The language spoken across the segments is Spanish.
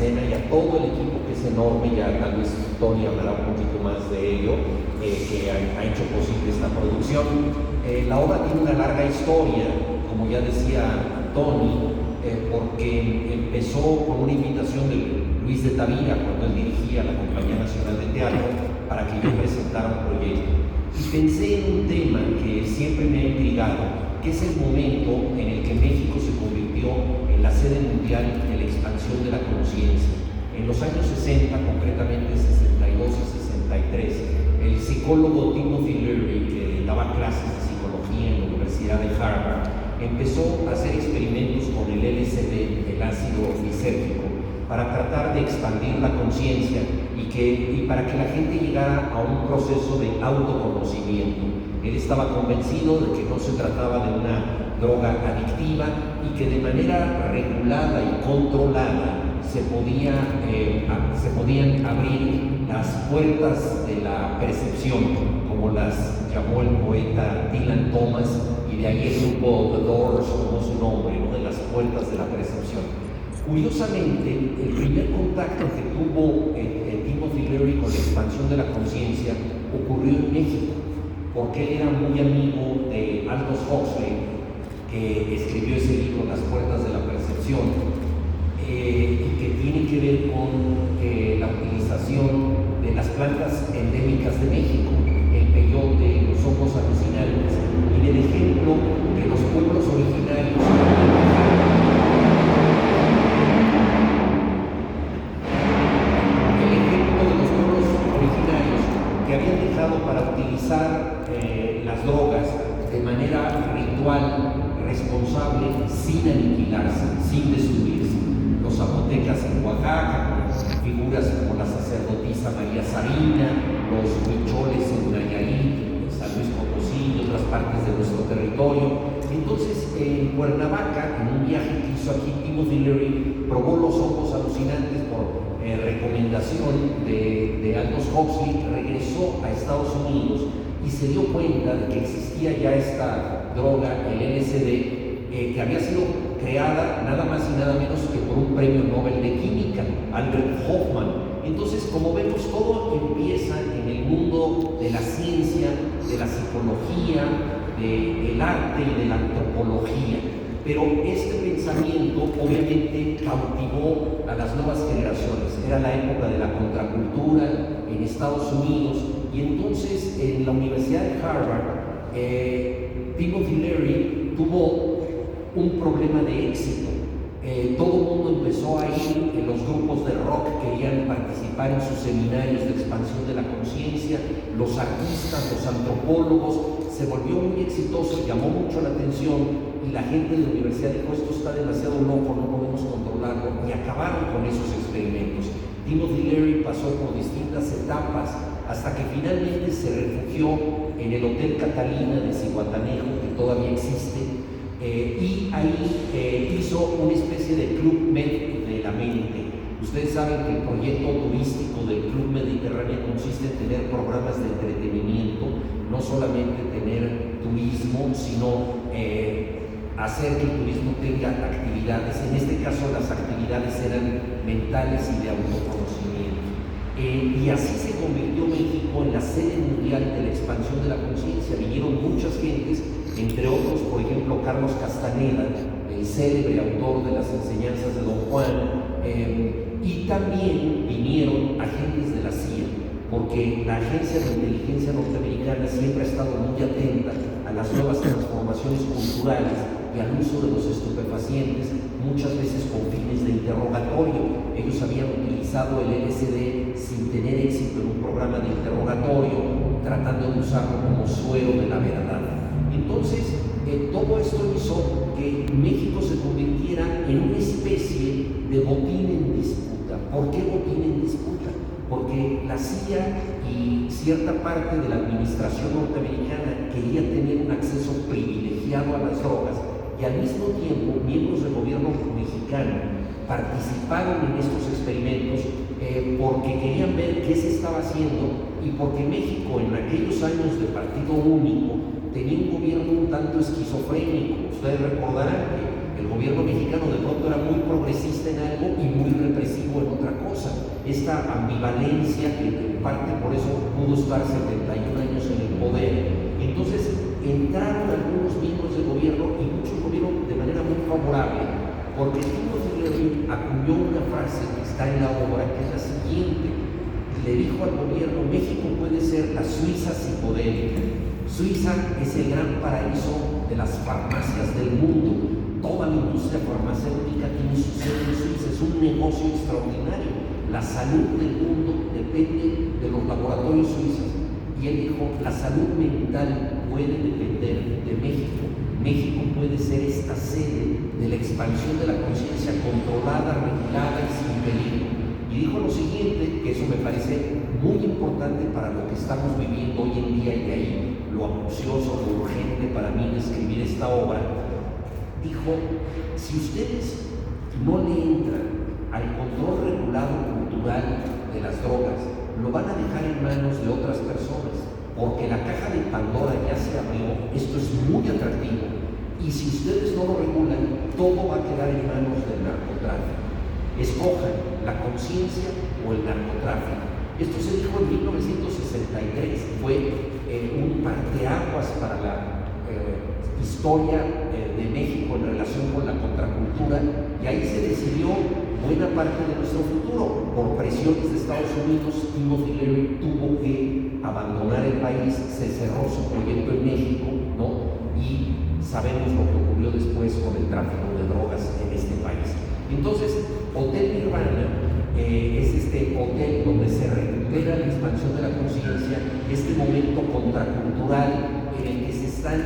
escena y a todo el equipo que es enorme, ya tal vez Tony hablará un poquito más de ello, que ha hecho posible esta producción. La obra tiene una larga historia, como ya decía Tony, porque empezó con una invitación de Luis de Tavira cuando él dirigía la Compañía Nacional de Teatro para que yo presentara un proyecto. Y pensé en un tema que siempre me ha intrigado, que es el momento en el que México se convirtió en la sede mundial de la expansión de la conciencia. En los años 60, concretamente 62 y 63, el psicólogo Timothy Leary, que daba clases de psicología en la Universidad de Harvard, empezó a hacer experimentos con el LSD, el ácido lisérgico, para tratar de expandir la conciencia y para que la gente llegara a un proceso de autoconocimiento. Él estaba convencido de que no se trataba de una droga adictiva y que de manera regulada y controlada se podían abrir las puertas de la percepción, como las llamó el poeta Dylan Thomas, y de ahí el grupo The Doors tomó su nombre, ¿no? De las puertas de la percepción. Curiosamente, el primer contacto que tuvo Timothy Leary con la expansión de la conciencia ocurrió en México, porque él era muy amigo de Aldous Huxley, que escribió ese libro, Las puertas de la percepción, y que tiene que ver con la utilización de las plantas endémicas de México, el peyote, los hongos alucinantes, y del ejemplo que los pueblos originarios que habían dejado para utilizar las drogas de manera ritual, responsable, sin aniquilarse, sin destruirse. Los zapotecas en Oaxaca, con figuras como la sacerdotisa María Sabina, los huicholes en Nayarit, en San Luis Potosí y otras partes de nuestro territorio. Entonces, en Cuernavaca, en un viaje que hizo aquí Timothy Leary, probó los hongos alucinantes por recomendación de Aldous Huxley, regresó a Estados Unidos y se dio cuenta de que existía ya esta droga, el LSD, que había sido creada nada más y nada menos que por un premio Nobel de Química, Albert Hoffman. Entonces, como vemos, todo empieza en el mundo de la ciencia, de la psicología, del arte y de la antropología. Pero este pensamiento obviamente cautivó a las nuevas generaciones. Era la época de la contracultura en Estados Unidos, y entonces en la Universidad de Harvard, Timothy Leary tuvo un problema de éxito. Todo el mundo empezó a ir, en los grupos de rock querían participar en sus seminarios de expansión de la conciencia, los artistas, los antropólogos, se volvió muy exitoso, llamó mucho la atención, y la gente de la universidad dijo: esto está demasiado loco, no podemos controlarlo, y acabaron con esos experimentos. Timothy Leary pasó por distintas etapas hasta que finalmente se refugió en el Hotel Catalina de Zihuatanejo, que todavía existe, y ahí hizo una especie de Club Med de la mente. Ustedes saben que el proyecto turístico del Club Mediterráneo consiste en tener programas de entretenimiento, no solamente tener turismo, sino hacer que el turismo tenga actividades. En este caso, las actividades eran mentales y de autoconocimiento. Y así se convirtió México en la sede mundial de la expansión de la conciencia. Vinieron muchas gentes, entre otros, por ejemplo, Carlos Castaneda, el célebre autor de las enseñanzas de Don Juan, y también vinieron agentes de la CIA, porque la Agencia de Inteligencia Norteamericana siempre ha estado muy atenta a las nuevas transformaciones culturales y al uso de los estupefacientes, muchas veces con fines de interrogatorio. Ellos habían utilizado el LSD sin tener éxito en un programa de interrogatorio, tratando de usarlo como suero de la verdad. Entonces, todo esto hizo que México se convirtiera en una especie de botín en disputa. ¿Por qué botín en disputa? Porque la CIA y cierta parte de la administración norteamericana quería tener un acceso privilegiado a las drogas, y al mismo tiempo miembros del gobierno mexicano participaron en estos experimentos porque querían ver qué se estaba haciendo, y porque México en aquellos años de partido único tenía un gobierno un tanto esquizofrénico. Ustedes recordarán que el gobierno mexicano de pronto era muy progresista en algo y muy represivo en esta ambivalencia que en parte por eso pudo estar 71 años en el poder. Entonces entraron algunos miembros del gobierno y muchos gobiernos de manera muy favorable, porque Timothy Leary acuñó una frase que está en la obra, que es la siguiente. Le dijo al gobierno: México puede ser la Suiza psicodélica. Suiza es el gran paraíso de las farmacias del mundo. Toda la industria farmacéutica tiene su sede en Suiza, es un negocio extraordinario. La salud del mundo depende de los laboratorios suizos. Y él dijo: la salud mental puede depender de México. México puede ser esta sede de la expansión de la conciencia controlada, regulada y sin peligro. Y dijo lo siguiente, que eso me parece muy importante para lo que estamos viviendo hoy en día, y de ahí lo acucioso, lo urgente para mí de escribir esta obra. Dijo: si ustedes no le entran al control regulado cultural de las drogas, lo van a dejar en manos de otras personas, porque la caja de Pandora ya se abrió. Esto es muy atractivo, y si ustedes no lo regulan, todo va a quedar en manos del narcotráfico. Escojan la conciencia o el narcotráfico. Esto se dijo en 1963, fue un parteaguas para la historia de México en relación con la contracultura, y ahí se decidió buena parte de nuestro futuro. Por presiones de Estados Unidos, Timothy Leary tuvo que abandonar el país, se cerró su proyecto en México, ¿no? Y sabemos lo que ocurrió después con el tráfico de drogas en este país. Entonces, Hotel Nirvana es este hotel donde se recupera la expansión de la conciencia, este momento contracultural en el que se están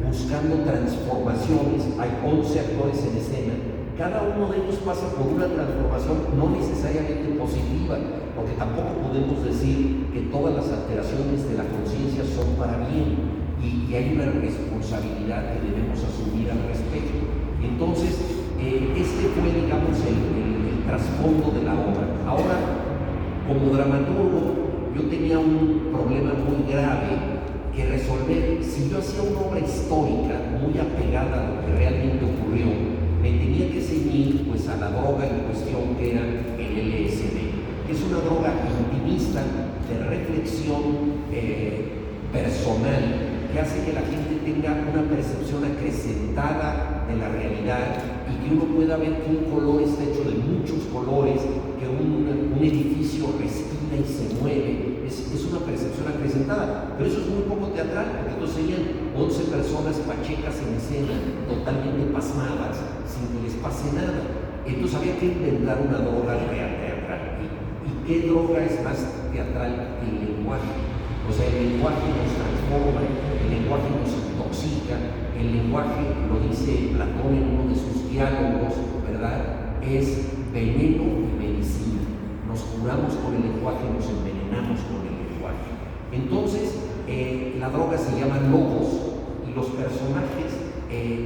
buscando transformaciones. Hay 11 actores en escena, cada uno de ellos pasa por una transformación no necesariamente positiva, porque tampoco podemos decir que todas las alteraciones de la conciencia son para bien, y hay una responsabilidad que debemos asumir al respecto. Entonces, este fue, digamos, el trasfondo de la obra. Ahora, como dramaturgo, yo tenía un problema muy grave que resolver. Si yo hacía una obra histórica muy apegada a lo que realmente ocurrió, me tenía que ceñir pues a la droga en cuestión, que era el LSD, que es una droga intimista de reflexión personal, que hace que la gente tenga una percepción acrecentada de la realidad, y que uno pueda ver que un color está hecho de muchos colores, que un edificio respira y se mueve. Es una percepción acrecentada, pero eso es muy poco teatral, porque entonces serían 11 personas pachecas en escena, totalmente pasmadas, sin que les pase nada. Entonces había que inventar una droga real teatral. ¿Y qué droga es más teatral que el lenguaje? O sea, el lenguaje nos transforma, el lenguaje nos intoxica, el lenguaje, lo dice Platón en uno de sus diálogos, ¿verdad? Es veneno y medicina. Nos curamos con el lenguaje, nos envenenamos con el lenguaje. Entonces, la droga se llama logos, y los personajes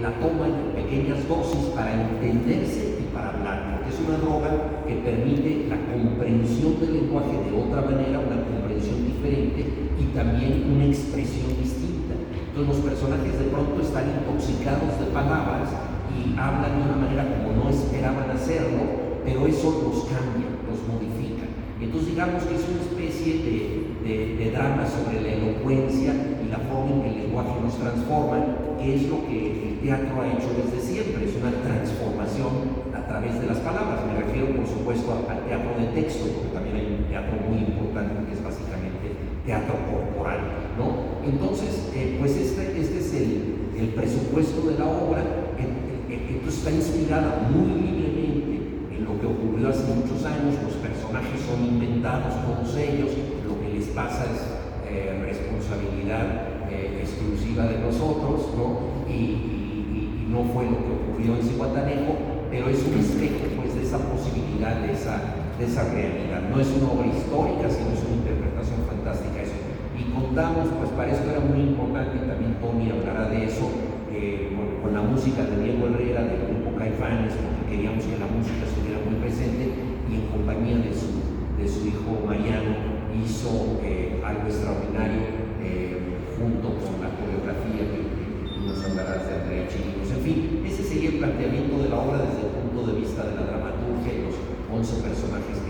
la toman en pequeñas dosis para entenderse y para hablar, porque es una droga que permite la comprensión del lenguaje de otra manera, una comprensión diferente, y también una expresión distinta. Entonces los personajes de pronto están intoxicados de palabras y hablan de una manera como no esperaban hacerlo, pero eso los cambia, los modifica. Entonces digamos que es una especie de drama sobre la elocuencia y la forma en que el lenguaje nos transforma, que es lo que el teatro ha hecho desde siempre. Es una transformación a través de las palabras. Me refiero, por supuesto, al teatro de texto, porque también hay un teatro muy importante que es básicamente teatro corporal, ¿no? Entonces, pues este es el presupuesto de la obra. Entonces está inspirada muy libremente en lo que ocurrió hace muchos años. Los personajes son inventados todos ellos, lo que les pasa es responsabilidad exclusiva de nosotros, ¿no? Y no fue lo que ocurrió en Zihuatanejo, pero es un espejo pues de esa posibilidad, de esa realidad. No es una obra histórica, sino es una interpretación fantástica eso. Y contamos, pues para esto era muy importante, y también Tony hablará de eso, con la música de Diego Herrera, del grupo Caifanes, porque queríamos que la música estuviera muy presente, y en compañía de su hijo Mariano hizo algo extraordinario, junto con la coreografía que nos hablarás de Andrea Chirinos. En fin, ese sería el planteamiento de la obra desde el punto de vista de la dramaturgia y los 11 personajes